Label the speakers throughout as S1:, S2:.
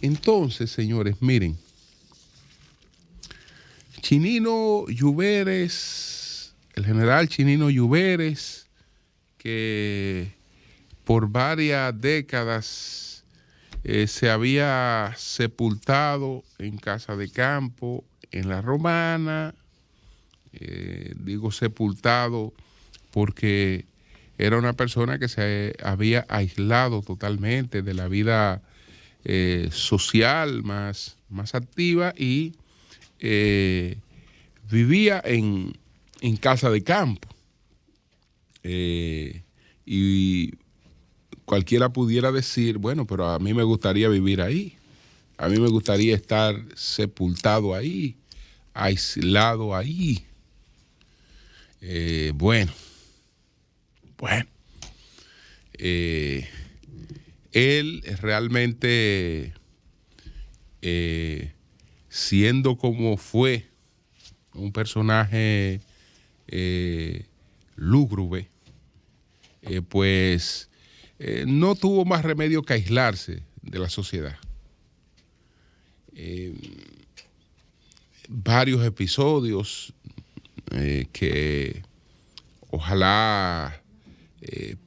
S1: Entonces, señores, miren, Chinino Lluveres, el general Chinino Lluveres, que por varias décadas se había sepultado en casa de campo, en la Romana, digo sepultado porque era una persona que se había aislado totalmente de la vida social más activa y vivía en casa de campo. Y cualquiera pudiera decir, bueno, pero a mí me gustaría vivir ahí. A mí me gustaría estar sepultado ahí, aislado ahí. Bueno. Él realmente, siendo como fue, un personaje lúgubre, pues no tuvo más remedio que aislarse de la sociedad. Varios episodios que ojalá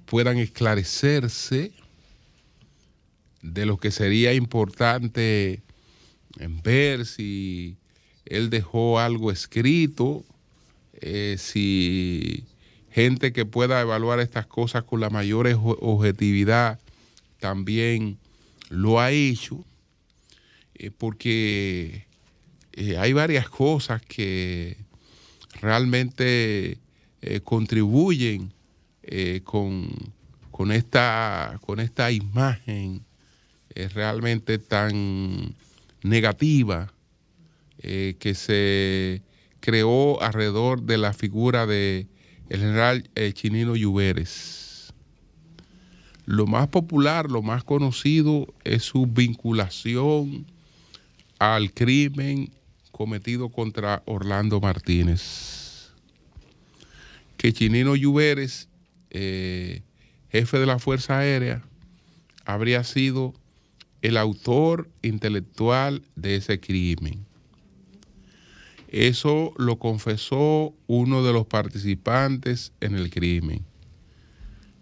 S1: puedan esclarecerse de lo que sería importante en ver si él dejó algo escrito, si gente que pueda evaluar estas cosas con la mayor objetividad también lo ha hecho, porque hay varias cosas que realmente contribuyen con esta imagen realmente tan negativa que se creó alrededor de la figura de el general Chinino Lluveres. Lo más popular, lo más conocido es su vinculación al crimen cometido contra Orlando Martínez. Que Chinino Lluveres, jefe de la Fuerza Aérea, habría sido el autor intelectual de ese crimen. Eso lo confesó uno de los participantes en el crimen,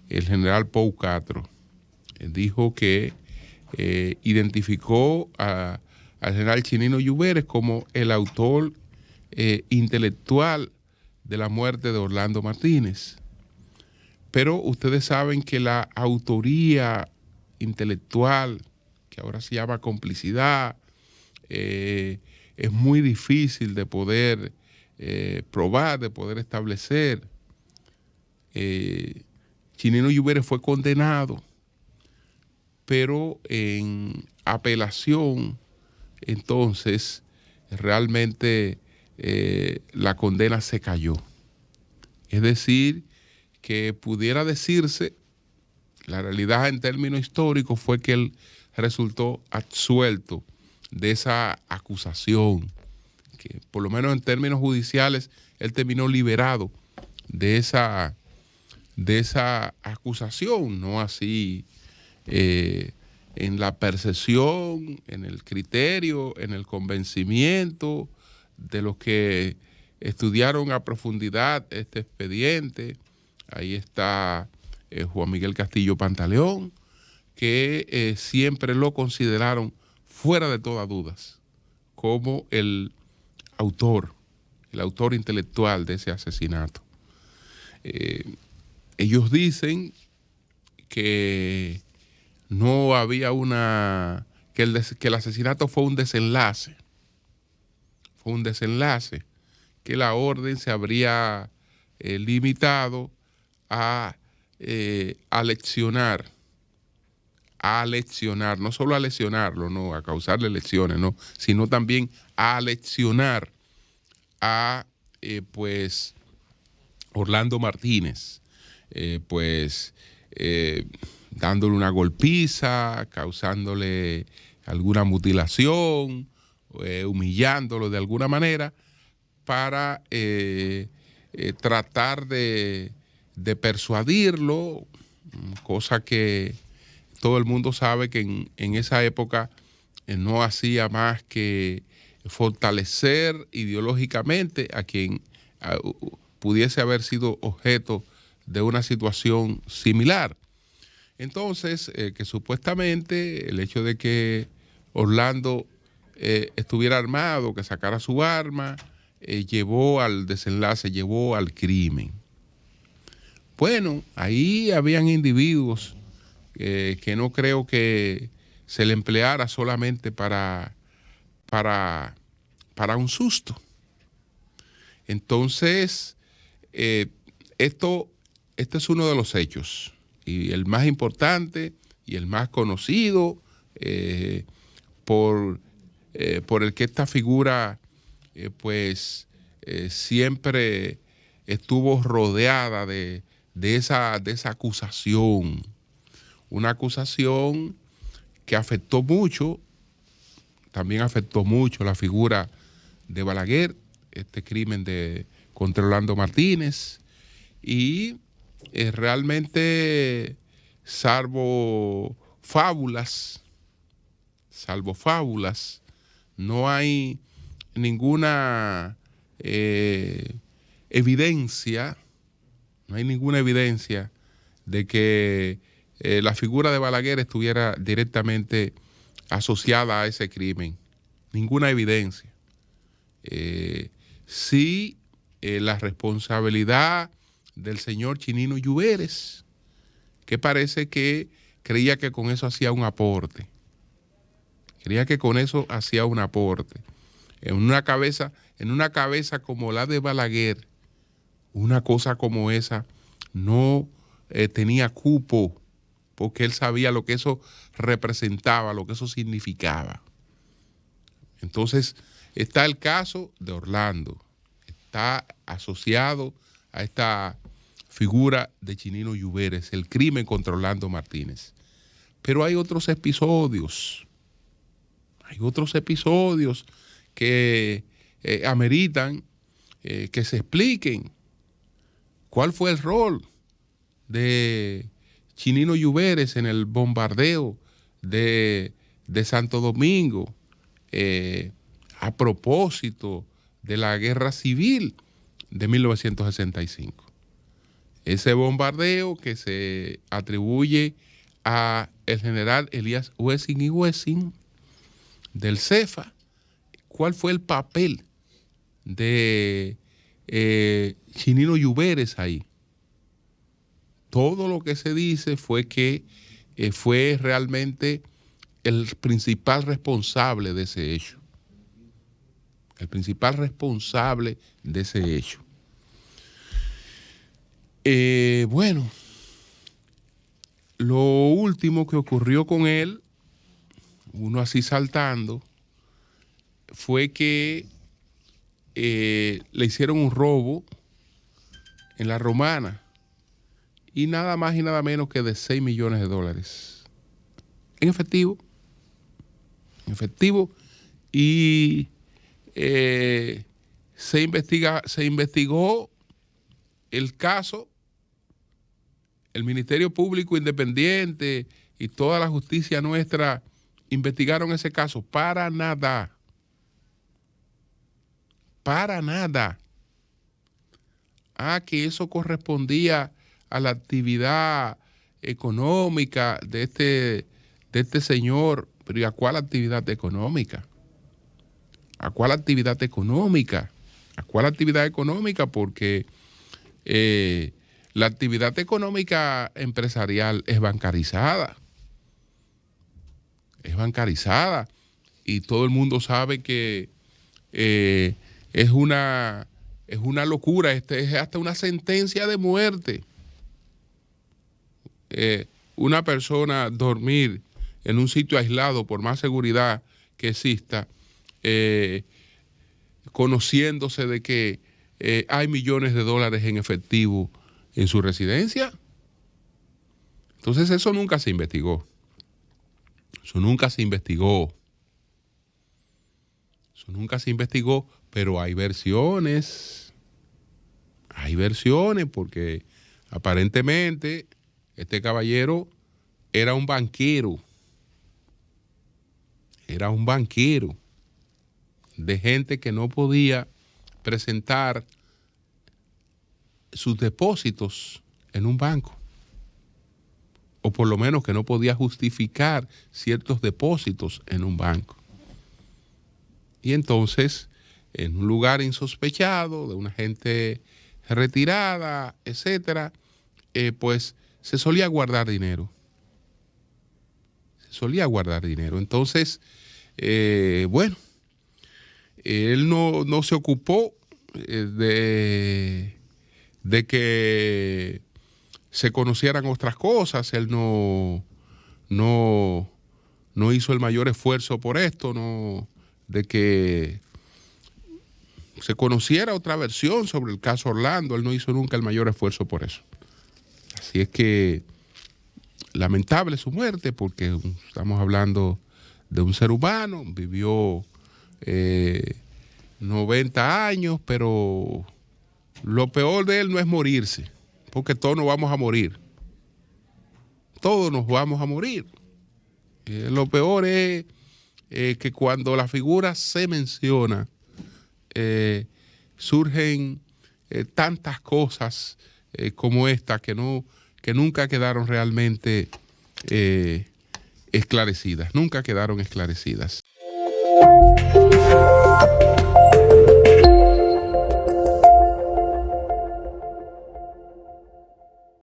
S1: el general Pau Castro. Dijo que identificó al general Chinino Lluveres como el autor intelectual de la muerte de Orlando Martínez. Pero ustedes saben que la autoría intelectual, que ahora se llama complicidad, es muy difícil de poder probar, de poder establecer. Chinino Lluveres fue condenado, pero en apelación, entonces, realmente la condena se cayó. Es decir, que pudiera decirse, la realidad en términos históricos fue que él resultó absuelto de esa acusación, que por lo menos en términos judiciales él terminó liberado de esa acusación, no así en la percepción, en el criterio, en el convencimiento de los que estudiaron a profundidad este expediente. Ahí está Juan Miguel Castillo Pantaleón, que siempre lo consideraron fuera de todas dudas como el autor intelectual de ese asesinato. Ellos dicen que no había que el asesinato fue un desenlace, que la orden se habría limitado a leccionar, no solo a lesionarlo, no, a causarle lesiones, no, sino también a leccionar a pues Orlando Martínez, dándole una golpiza, causándole alguna mutilación, humillándolo de alguna manera para tratar de persuadirlo, cosa que todo el mundo sabe que en esa época no hacía más que fortalecer ideológicamente a quien pudiese haber sido objeto de una situación similar. Entonces, que supuestamente el hecho de que Orlando estuviera armado, que sacara su arma, llevó al desenlace, llevó al crimen. Bueno, ahí habían individuos que no creo que se le empleara solamente para un susto. Entonces, este es uno de los hechos, y el más importante y el más conocido por el que esta figura siempre estuvo rodeada de esa acusación. Una acusación que afectó mucho, también afectó mucho la figura de Balaguer, este crimen contra Orlando Martínez, y realmente, salvo fábulas, no hay ninguna evidencia, de que la figura de Balaguer estuviera directamente asociada a ese crimen. Ninguna evidencia. Sí, la responsabilidad del señor Chinino Lluveres, que parece que creía que con eso hacía un aporte. En una cabeza como la de Balaguer, una cosa como esa no tenía cupo, porque él sabía lo que eso representaba, lo que eso significaba. Entonces, está el caso de Orlando, está asociado a esta figura de Chinino Lluveres, el crimen contra Orlando Martínez. Pero hay otros episodios, que ameritan que se expliquen cuál fue el rol de Chinino Lluveres en el bombardeo de Santo Domingo, a propósito de la guerra civil de 1965. Ese bombardeo que se atribuye a el general Elías Wessing y Wessing del CEFA. ¿Cuál fue el papel de Chinino Lluveres ahí? Todo lo que se dice fue que fue realmente el principal responsable de ese hecho. Bueno, lo último que ocurrió con él, uno así saltando, fue que le hicieron un robo en La Romana, y nada más y nada menos que de $6 millones en efectivo, y se investigó el caso. El Ministerio Público Independiente y toda la justicia nuestra investigaron ese caso para nada. Que eso correspondía a la actividad económica de este señor. Pero ¿y a cuál actividad económica? Porque la actividad económica empresarial es bancarizada. Y todo el mundo sabe que es una locura. Es hasta una sentencia de muerte. Una persona dormir en un sitio aislado, por más seguridad que exista, conociéndose de que hay millones de dólares en efectivo en su residencia. Entonces eso nunca se investigó. Pero hay versiones, porque aparentemente este caballero era un banquero, era un banquero, de gente que no podía presentar sus depósitos en un banco, o por lo menos que no podía justificar ciertos depósitos en un banco. Y entonces, en un lugar insospechado, de una gente retirada, etcétera, pues se solía guardar dinero. Entonces, bueno, él no se ocupó de que se conocieran otras cosas. Él no hizo el mayor esfuerzo por esto, de que se conociera otra versión sobre el caso Orlando. Él no hizo nunca el mayor esfuerzo por eso. Así es que lamentable su muerte, porque estamos hablando de un ser humano, vivió 90 años, pero lo peor de él no es morirse, porque todos nos vamos a morir. Todos nos vamos a morir. Lo peor es que cuando la figura se menciona, surgen tantas cosas como esta que nunca quedaron realmente esclarecidas. Nunca quedaron esclarecidas.